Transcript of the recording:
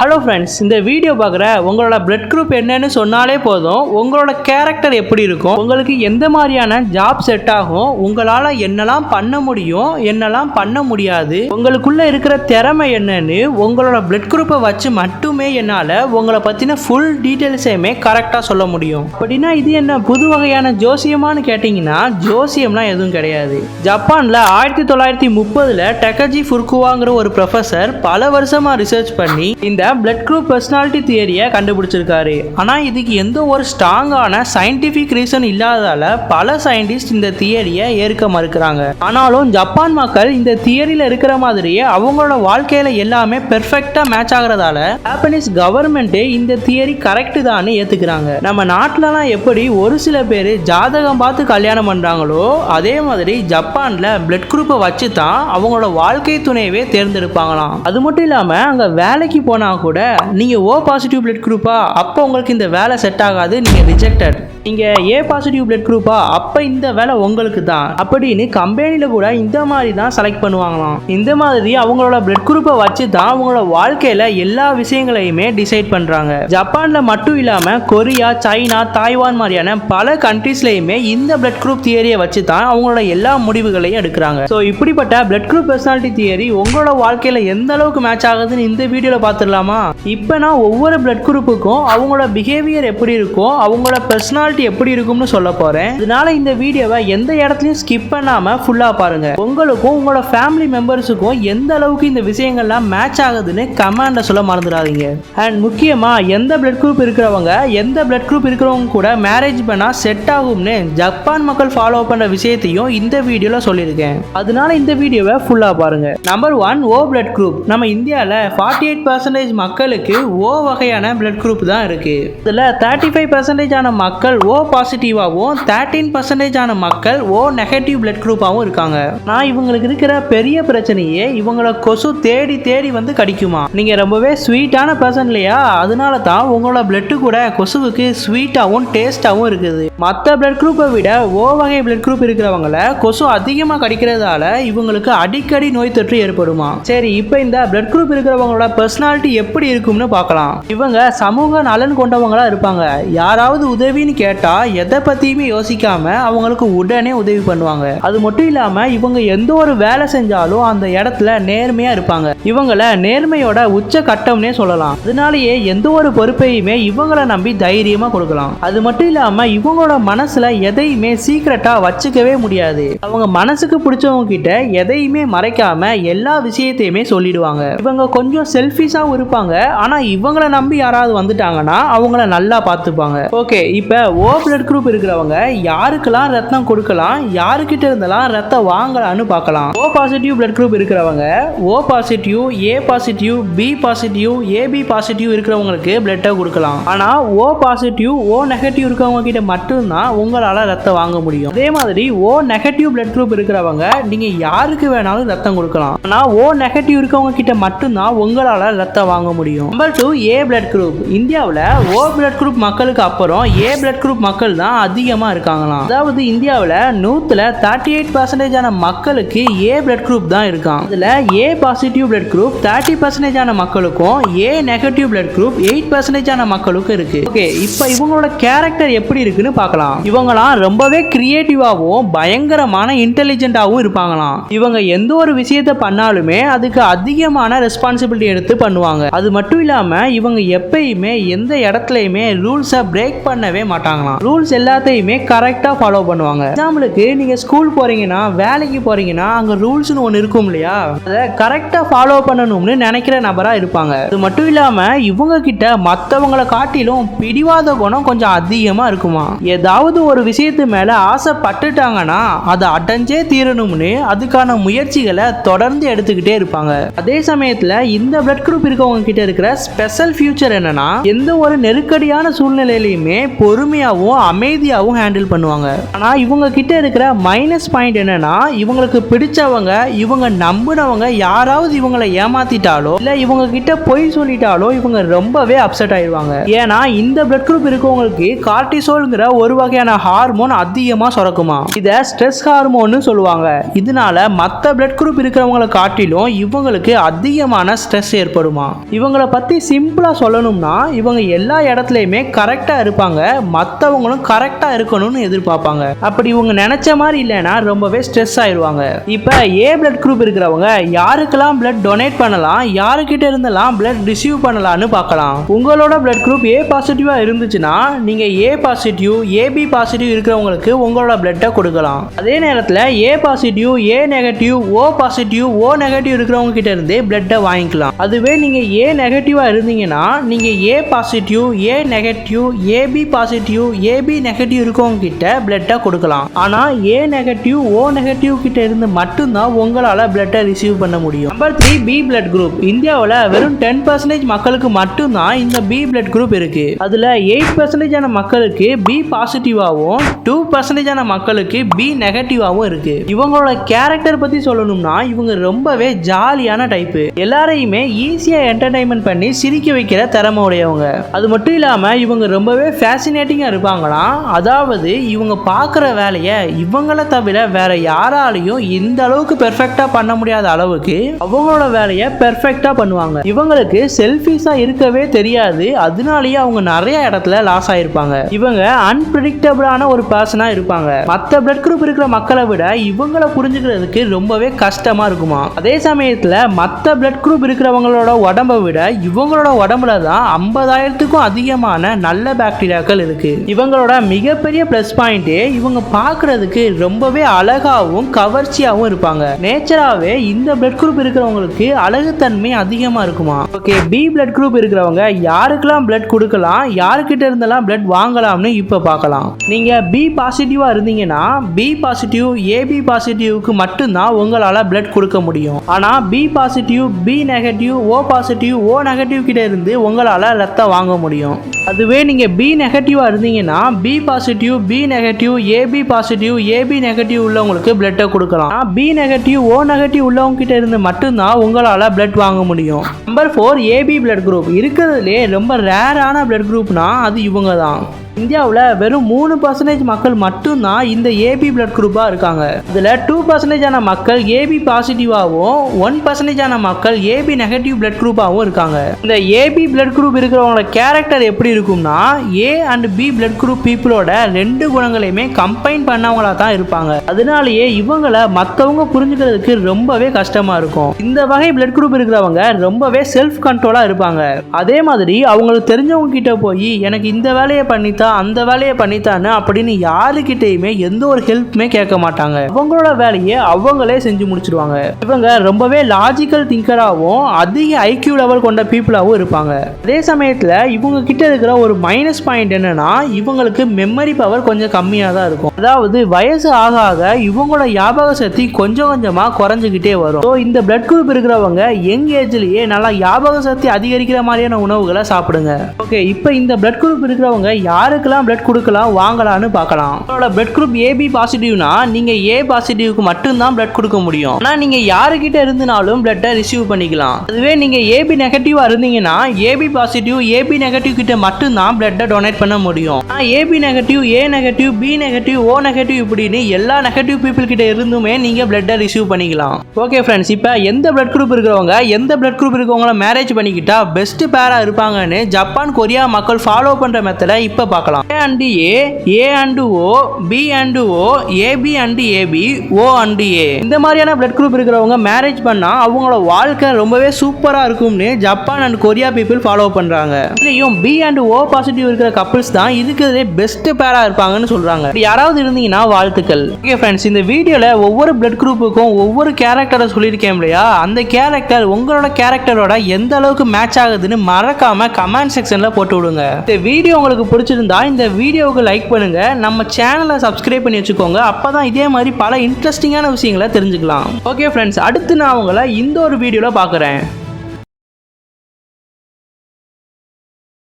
Hello friends, இந்த video பார்க்குற உங்களோட பிளட் குரூப் என்னன்னு சொன்னாலே போதும். உங்களோட கேரக்டர் எப்படி இருக்கும், உங்களுக்கு எந்த மாதிரியான ஜாப் செட் ஆகும், உங்களால் என்னெல்லாம் பண்ண முடியும், என்னெல்லாம் பண்ண முடியாது, உங்களுக்குள்ள இருக்கிற திறமை என்னன்னு உங்களோட பிளட் குரூப்பை வச்சு மட்டுமே என்னால் உங்களை பற்றின ஃபுல் டீட்டெயில்ஸையுமே கரெக்டாக சொல்ல முடியும். அப்படின்னா இது என்ன புது வகையான ஜோசியமானு கேட்டிங்கன்னா, ஜோசியம்லாம் எதுவும் கிடையாது. ஜப்பானில் 1930 டெகஜி ஃபுருகுவாங்கிற ஒரு ப்ரொஃபஸர் பல வருஷமாக ரிசர்ச் பண்ணி இந்த பிளட் குரூப் பர்சனாலிட்டி தியரியை கண்டுபிடிச்சிருக்காரு. ஆனால் இதுக்கு எந்த ஒரு ஸ்ட்ராங்கான சயின்டிஃபிக் ரீசன் இல்லாததால பல சயின்டிஸ்ட் இந்த தியரியை ஏற்க மறுக்கிறாங்க. ஆனாலும் ஜப்பான் மக்கள் இந்த தியரியில் இருக்கிற மாதிரியே அவங்களோட வாழ்க்கையில எல்லாமே பெர்ஃபெக்டா மேட்ச் ஆகிறதால ஜாப்பனீஸ் கவர்மெண்ட் இந்த தியரி கரெக்ட் தான் ஏத்துக்கிறாங்க. நம்ம நாட்டிலலாம் எப்படி ஒரு சில பேர் ஜாதகம் பார்த்து கல்யாணம் பண்றாங்களோ அதே மாதிரி ஜப்பான்ல பிளட் குரூப்பை வச்சு தான் அவங்களோட வாழ்க்கை துணையவே தேர்ந்தெடுப்பாங்களாம். அது மட்டும் இல்லாம அங்க வேலைக்கு போனா கூட நீங்க ஓ பாசிட்டிவ் பிளட் குரூப்பா, அப்போ உங்களுக்கு இந்த வேலை செட் ஆகாது, நீங்க ரிஜெக்டட். நீங்க ஏ பாசிட்டிவ் பிளட் குரூப்பா, அப்ப இந்த வேலை உங்களுக்கு தான் அப்படின்னு கம்பெனில கூட இந்த மாதிரி தான் செலக்ட் பண்ணுவாங்களாம். இந்த மாதிரி அவங்களோட பிளட் குரூப்பை வச்சு தான் அவங்களோட வாழ்க்கையில எல்லா விஷயங்களையுமே டிசைட் பண்றாங்க. ஜப்பான்ல மட்டும் இல்லாம கொரியா, சைனா, தாய்வான் மாதிரியான பல கண்ட்ரீஸ்லயுமே இந்த பிளட் குரூப் தியரியை வச்சு தான் அவங்களோட எல்லா முடிவுகளையும் எடுக்கிறாங்க. ஸோ இப்படிப்பட்ட பிளட் குரூப் பர்சனாலிட்டி தியரி உங்களோட வாழ்க்கையில எந்த அளவுக்கு மேட்ச் ஆகுதுன்னு இந்த வீடியோல பார்த்துடலாமா? இப்போ நான் ஒவ்வொரு பிளட் குரூப்புக்கும் அவங்களோட பிஹேவியர் எப்படி இருக்கும், அவங்களோட பர்சனாலிட்டி எப்படி இருக்கும்னு சொல்ல போறேன். இதனால இந்த வீடியோவை எந்த இடத்துலையும் ஸ்கிப் பண்ணாம ஃபுல்லா பாருங்க. உங்களுக்கும் உங்களோட ஃபேமிலி மெம்பர்ஸுக்கும் எந்த அளவுக்கு இந்த விஷயங்கள்லாம் மேட்ச் ஆகுதுன்னு கமெண்ட்ல சொல்ல மறந்துடாதீங்க. அண்ட் முக்கியமா எந்த பிளட் குரூப் இருக்கிறவங்க எந்த பிளட் குரூப் இருக்கிறவங்க கூட மேரேஜ் பண்ணா செட் ஆகும்னு ஜப்பான் மக்கள் ஃபாலோ பண்ற விஷயத்தையும் இந்த வீடியோல சொல்லியிருக்கேன். அதனால இந்த வீடியோவை ஃபுல்லா பாருங்க. நம்பர் 1, ஓ பிளட் குரூப். நம்ம இந்தியாவில் 48% மக்களுக்கு ஓ வகையான பிளட் குரூப் தான் இருக்கு. இதுல 35% ஆன மக்கள் ஓ பாசிட்டிவாகவும் 13% ஆன மக்கள் ஓ நெகட்டிவ் பிளட் குரூப்பாகவும் இருக்காங்க. நான் இவங்களுக்கு இருக்கிற பெரிய பிரச்சனையே இவங்களை கொசு தேடி தேடி வந்து கடிக்குமா. நீங்க ரொம்பவே ஸ்வீட்டான பர்சன் இல்லையா, அதனால தான் உங்களோட பிளட் கூட கொசுவுக்கு ஸ்வீட்டாகவும் டேஸ்டாகவும் இருக்குது. மற்ற பிளட் குரூப்பை விட ஓ வகை பிளட் குரூப் இருக்கிறவங்கள கொசு அதிகமாக கடிக்கிறதால இவங்களுக்கு அடிக்கடி நோய் தொற்று ஏற்படுமா. சரி, இப்போ இந்த பிளட் குரூப் இருக்கிறவங்களோட பர்சனாலிட்டி எப்படி இருக்கும்னு பார்க்கலாம். இவங்க சமூக நலன் கொண்டவங்களா இருப்பாங்க. யாராவது உதவின்னு கேட்டா எதை பத்தியுமே யோசிக்காம அவங்களுக்கு உடனே உதவி பண்ணுவாங்க. அது மட்டும் இல்லாம இவங்க எந்த ஒரு வேலை செஞ்சாலும் அந்த இடத்துல நேர்மையா இருப்பாங்க. இவங்கள நேர்மையோட உச்ச கட்டம்னே சொல்லலாம். அதனாலேயே எந்த ஒரு பொறுப்பையுமே இவங்கள நம்பி தைரியமா கொடுக்கலாம். அது மட்டும் இல்லாம இவங்களோட மனசுல எதையுமே சீக்கிரட்டா வச்சுக்கவே முடியாது. அவங்க மனசுக்கு பிடிச்சவங்க கிட்ட எதையுமே மறைக்காம எல்லா விஷயத்தையுமே சொல்லிடுவாங்க. இவங்க கொஞ்சம் செல்ஃபிஷாவும் இருப்பாங்க. ஆனா இவங்கள நம்பி யாராவது வந்துட்டாங்கன்னா அவங்கள நல்லா பார்த்துப்பாங்க. ஓகே, இப்போ ஓ பிளட் குரூப் இருக்கிறவங்க யாருக்கெல்லாம் ரத்தம் கொடுக்கலாம், யாருக்கிட்ட இருந்தெல்லாம் ரத்தம் வாங்கலாம்னு பார்க்கலாம். ஓ பாசிட்டிவ் பிளட் குரூப் இருக்கிறவங்க O positive, A positive, B positive, AB positive இருக்கிறவங்களுக்கு பிளட்டை கொடுக்கலாம். ஆனா ஓ பாசிட்டிவ், ஓ நெகட்டிவ் இருக்கிறவங்க கிட்ட மட்டும்தான் உங்களால ரத்தம் வாங்க முடியும். அதே மாதிரி ஓ நெகட்டிவ் பிளட் குரூப் இருக்கிறவங்க நீங்க யாருக்கு வேணாலும் ரத்தம் கொடுக்கலாம். ஆனா ஓ நெகட்டிவ் இருக்கவங்க கிட்ட மட்டும்தான் உங்களால ரத்தம் வாங்க முடியும். நம்பர் 2, ஏ பிளட் குரூப். இந்தியாவில் ஓ பிளட் குரூப் மக்களுக்கு அப்புறம் ஏ பிளட் குரூப் மக்கள் தான் அதிகமாக இருக்காங்களாம். அதாவது இந்தியாவில் 100ல் 38% ஆன மக்களுக்கு ஏ பிளட் குரூப் தான் இருக்கான். இதில் ஏ பாசிட்டிவ் பிளட் குரூப் 30% ஆன மக்களுக்கும் ஏ நெகட்டிவ் பிளட் குரூப் 8% ஆன மக்களுக்கும் இருக்கு. ஓகே, இப்போ இவங்களோட கேரக்டர் எப்படி இருக்குன்னு பார்க்கலாம். இவங்களாம் ரொம்பவே கிரியேட்டிவாகவும் பயங்கரமான இன்டெலிஜென்ட்டாகவும் இருப்பாங்களாம். இவங்க எந்த ஒரு விஷயத்தை பண்ணாலுமே அதுக்கு அதிகமான ரெஸ்பான்சிபிலிட்டி எடுத்து பண்ணுவாங்க. அது மட்டும் இல்லாம இவங்க எப்பயுமே எந்த இடத்துலயுமே ரூல்ஸை பிரேக் பண்ணவே மாட்டாங்களாம். ரூல்ஸ் எல்லாத்தையுமே கரெக்டா ஃபாலோ பண்ணுவாங்க. எக்ஸாம்பிளுக்கு நீங்க ஸ்கூல் போறீங்கன்னா, வேலைக்கு போறீங்கன்னா அங்க ரூல்ஸ்னு ஒன்று இருக்கும் இல்லையா, அதை கரெக்டா ஃபாலோ பண்ணணும்னு நினைக்கிற நபரா இருப்பாங்க. அது மட்டும் இல்லாம இவங்க கிட்ட மற்றவங்களை காட்டிலும் பிடிவாத குணம் கொஞ்சம் அதிகமா இருக்குமா. ஏதாவது ஒரு விஷயத்து மேல ஆசைப்பட்டுட்டாங்கன்னா அதை அடைஞ்சே தீரணும்னு அதுக்கான முயற்சிகளை தொடர்ந்து எடுத்துக்கிட்டே இருப்பாங்க. அதே சமயத்துல இந்த பிளட் குரூப் இருக்கவங்க கிட்ட இருக்கிற ஸ்பெஷல் ஃபியூச்சர் என்னன்னா, எந்த ஒரு நெருக்கடியான சூழ்நிலையிலுமே பொறுமையாவும் பொறுமையாகவும் அமைதியாகவும் ஹேண்டில் பண்ணுவாங்க. ஆனால் இவங்க கிட்ட இருக்கிற மைனஸ் பாயிண்ட் என்னன்னா, இவங்களுக்கு பிடிச்சவங்க, இவங்க நம்பினவங்க யாராவது இவங்களை ஏமாத்திட்டாலோ இல்லை இவங்க கிட்ட பொய் சொல்லிட்டாலோ இவங்க ரொம்பவே அப்செட் ஆயிடுவாங்க. ஏன்னா இந்த பிளட் குரூப் இருக்கவங்களுக்கு கார்டிசோல்ங்கிற ஒரு வகையான ஹார்மோன் அதிகமாக சுரக்குமா. இதை ஸ்ட்ரெஸ் ஹார்மோன்னு சொல்லுவாங்க. இதனால மற்ற பிளட் குரூப் இருக்கிறவங்களை காட்டிலும் இவங்களுக்கு அதிகமான ஸ்ட்ரெஸ் ஏற்படுமா. இவங்களை பற்றி சிம்பிளாக சொல்லணும்னா இவங்க எல்லா இடத்துலையுமே கரெக்டாக இருப்பாங்க, மற்றவங்களும் கரெக்டாக இருக்கணும்னு எதிர்பார்ப்பாங்க. அப்படி இவங்க நினைச்ச மாதிரி இல்லைன்னா ரொம்பவே ஸ்ட்ரெஸ் ஆயிடுவாங்க. இப்போ ஏ பிளட் குரூப் இருக்கிறவங்க யாருக்கெல்லாம் பிளட் டொனேட் பண்ணலாம், யாருக்கிட்ட இருந்தெல்லாம் பிளட் ரிசீவ் பண்ணலாம்னு பார்க்கலாம். உங்களோட பிளட் குரூப் ஏ பாசிட்டிவாக இருந்துச்சுன்னா நீங்கள் ஏ பாசிட்டிவ், ஏபி பாசிட்டிவ் இருக்கிறவங்களுக்கு உங்களோட பிளட்டை கொடுக்கலாம். அதே நேரத்தில் A positive, A negative, O positive, O negative இருக்கிறவங்க கிட்ட இருந்து பிளட்டை வாங்கிக்கலாம். அதுவே நீங்கள் ஏ நெகட்டிவாக இருந்தீங்கன்னா நீங்கள் A positive, A negative, AB positive, AB negative இருக்கவங்க கிட்ட பிளட்டை கொடுக்கலாம். ஆனால் ஏ நெகட்டிவ், ஓ நெகட்டிவ் கிட்ட இருந்து மட்டும்தான் உங்களால் பிளட்டை ரிசீவ் பண்ண முடியும். Number 3 B blood group. இந்தியாவில் வெறும் 10% மக்களுக்கு மட்டும்தான் இந்த பி பிளட் குரூப் இருக்கு. அதுல 8% மக்களுக்கு பி பாசிட்டிவாகவும் 2% மக்களுக்கு பி நெகட்டிவாகவும் இருக்கு. இவங்களோட கேரக்டர் பத்தி சொல்லணும்னா இவங்க ரொம்பவே ஜாலியான டைப்பு. எல்லாரையுமே ஈஸியா என்டர்டைன்மெண்ட் பண்ணி சிரிக்க வைக்கிற திறமை உடையவங்க. அது மட்டும் இல்லாம இவங்க ரொம்பவே ஃபேசினேட்டிங்கா இருப்பாங்களாம். அதாவது இவங்க பார்க்குற வேலையை இவங்கள தவிர வேற யாராலையும் இந்த அளவுக்கு பெர்ஃபெக்டா பண்ண முடியாத அளவுக்கு அவங்களோட வேலையை பெர்ஃபெக்டா பண்ணுவாங்க. இவங்களுக்கு செல்ஃபிஷா இருக்கவே தெரியாது. அதனாலேயே அவங்க நிறைய இடத்துல லாஸ் ஆயிருப்பாங்க. இவங்க அன்பிரடிக்டபிளான ஒரு பர்சனா இருப்பாங்க. மற்ற பிளட் குரூப் இருக்கிற மக்களை விட இவங்களை புரிஞ்சுக்கிறதுக்கு ரொம்பவே கஷ்டமா இருக்குமா. அதே சமயத்துல மற்ற பிளட் குரூப் இருக்கிறவங்களோட உடம்பை விட இவங்களோட உடம்புல தான் 50,000க்கும் அதிகமான நல்ல பாக்டீரியாக்கள் இருக்கு. இவங்களோட மிகப்பெரிய பிளஸ் பாயிண்ட் இவங்க பார்க்கறதுக்கு ரொம்பவே அழகாவும் கவர்ச்சியாகவும் இருப்பாங்க. நேச்சராகவே இந்த பிளட் குரூப் இருக்கிறவங்களுக்கு அழகுத்தன்மை அதிகமா இருக்குமா. ஓகே, பி பிளட் குரூப் இருக்கிறவங்க யாருக்கெல்லாம் பிளட் கொடுக்கலாம், யாருக்கிட்ட இருந்தெல்லாம் பிளட் வாங்கலாம்னு இப்போ பார்க்கலாம். நீங்கள் பி பாசிட்டிவாக இருந்தீங்கன்னா பி பாசிட்டிவ், ஏபி பாசிட்டிவ்க்கு மட்டும்தான் உங்களால் பிளட் கொடுக்க முடியும். ஆனால் B positive, B negative, O positive, O negative கிட்ட இருந்து உங்களால் ரத்தம் வாங்க முடியும். அதுவே நீங்கள் பி நெகட்டிவாக இருந்தீங்கன்னா B positive, B negative, AB positive, AB negative உள்ளவங்களுக்கு பிளட்டை கொடுக்கலாம். பி நெகட்டிவ், ஓ நெகட்டிவ் உள்ளவங்க கிட்ட இருந்து மட்டும்தான் உங்களால் பிளட் வாங்க முடியும். Number 4 AB blood group. இருக்கிறதுலே ரொம்ப ரேரான பிளட் குரூப்னா அது இவங்க தான். இந்தியாவில் வெறும் 3% மக்கள் மட்டும்தான் இந்த ஏபி பிளட் குரூப்பாக இருக்காங்க. இதில் 2% மக்கள் ஏபி பாசிட்டிவாகவும் 1% மக்கள் ஏபி நெகட்டிவ் பிளட் குரூப்பாகவும் இருக்காங்க. இந்த ஏபி பிளட் குரூப் இருக்கிறவங்களோட கேரக்டர் எப்படி இருக்கும்னா A and B blood group பீப்புளோட 2 குணங்களையுமே கம்பைன் பண்ணவங்களா தான் இருப்பாங்க. அதனாலேயே இவங்களை மற்றவங்க புரிஞ்சுக்கிறதுக்கு ரொம்பவே கஷ்டமாக இருக்கும். இந்த வகை பிளட் குரூப் இருக்கிறவங்க ரொம்பவே செல்ஃப் கண்ட்ரோலாக இருப்பாங்க. அதே மாதிரி அவங்களுக்கு தெரிஞ்சவங்க கிட்ட போய் எனக்கு இந்த வேலையை பண்ணித்தான், அந்த வேலையை பண்ணித்தானு அப்படின்னு யாருக்கிட்டையுமே எந்த ஒரு ஹெல்ப்புமே கேட்க மாட்டாங்க. அவங்களோட வேலையை அவங்களே செஞ்சு முடிச்சிருவாங்க. இவங்க ரொம்பவே லாஜிக்கல் திங்கராகவும் அதிக ஐக்யூ லெவல் கொண்ட பீப்புளாகவும் இருப்பாங்க. அதே சமயத்தில் இவங்க கிட்ட இருக்கிற ஒரு மைனஸ் பாயிண்ட் என்னன்னா இவங்களுக்கு மெமரி பவர் கொஞ்சம் கம்மியாக தான் இருக்கும். அதாவது வயசு ஆக ஆக இவங்களோட ஞாபக சக்தி கொஞ்சம் கொஞ்சமாக குறைஞ்சிக்கிட்டே வரும். ஸோ இந்த பிளட் குரூப் இருக்கிறவங்க யங் ஏஜ்லேயே நல்லா ஞாபக சக்தி அதிகரிக்கிற மாதிரியான உணவுகளை சாப்பிடுங்க. ஓகே, இப்போ இந்த பிளட் குரூப் இருக்கிறவங்க யாருக்கெல்லாம் பிளட் கொடுக்கலாம் வாங்கலாம்னு பார்க்கலாம். உங்களோட பிளட் குரூப் ஏபி பாசிட்டிவ்னா நீங்க ஏ பாசிட்டிவ்க்கு மட்டும்தான் பிளட் கொடுக்க முடியும். ஆனால் நீங்க யாருக்கிட்ட இருந்தனாலும் பிளட்டை ரிசீவ் பண்ணிக்கலாம். அதுவே நீங்க ஏபி நெகட்டிவா இருந்தீங்கன்னா ஏபி பாசிட்டிவ், ஏபி நெகட்டிவ் கிட்ட மட்டும்தான் பிளட்டை டொனேட் பண்ண முடியும். AB negative, A negative, B negative, O negative இப்படின்னு எல்லா நெகட்டிவ் பீப்புள் கிட்ட இருந்துமே நீங்க பிளட்டை ரிசீவ் பண்ணிக்கலாம். ஓகே ஃப்ரெண்ட்ஸ், இப்போ எந்த பிளட் குரூப் இருக்கிறவங்க எந்த பிளட் குரூப் இருக்கவங்கள மேரேஜ் பண்ணிக்கிட்டா பெஸ்ட் பேரா இருப்பாங்கன்னு ஜப்பான், கொரியா மக்கள் ஃபாலோ பண்ற மெத்தடை இப்போ பார்க்கலாம். A and A, A and O, B and O, AB and AB, O and A. இந்த மாதிரியான பிளட் குரூப் இருக்கிறவங்க மேரேஜ் பண்ணா அவங்களோட வாழ்க்கை ரொம்பவே சூப்பரா இருக்கும்னு Japan and Korea people follow பண்றாங்க. இதுலயும் B and O பாசிட்டிவ் இருக்கிற கப்பிள்ஸ் தான் இருக்கிறதுலே பெஸ்ட் பேரா இருப்பாங்கன்னு சொல்றாங்க. யாராவது இருந்தீங்கன்னா வாழ்த்துக்கள். ஓகே ஃப்ரெண்ட்ஸ், இந்த வீடியோல ஒவ்வொரு பிளட் குரூப்புக்கும் ஒவ்வொரு கேரக்டரை சொல்லியிருக்கேன் இல்லையா, அந்த கேரக்டர் உங்களோட கேரக்டரோட எந்த அளவுக்கு மேட்ச் ஆகுதுன்னு மறக்காம கமெண்ட் செக்ஷன்ல போட்டு விடுங்க. இந்த வீடியோ உங்களுக்கு பிடிச்சிருந்தா இந்த வீடியோவுக்கு லைக் பண்ணுங்க, நம்ம சேனலை சப்ஸ்கிரைப் பண்ணி வச்சுக்கோங்க. அப்பதான் இதே மாதிரி பல இன்ட்ரெஸ்டிங்கான விஷயங்களை தெரிஞ்சுக்கலாம். ஓகே ஃப்ரெண்ட்ஸ், அடுத்து நான் உங்களை இந்த ஒரு வீடியோல பார்க்குறேன்.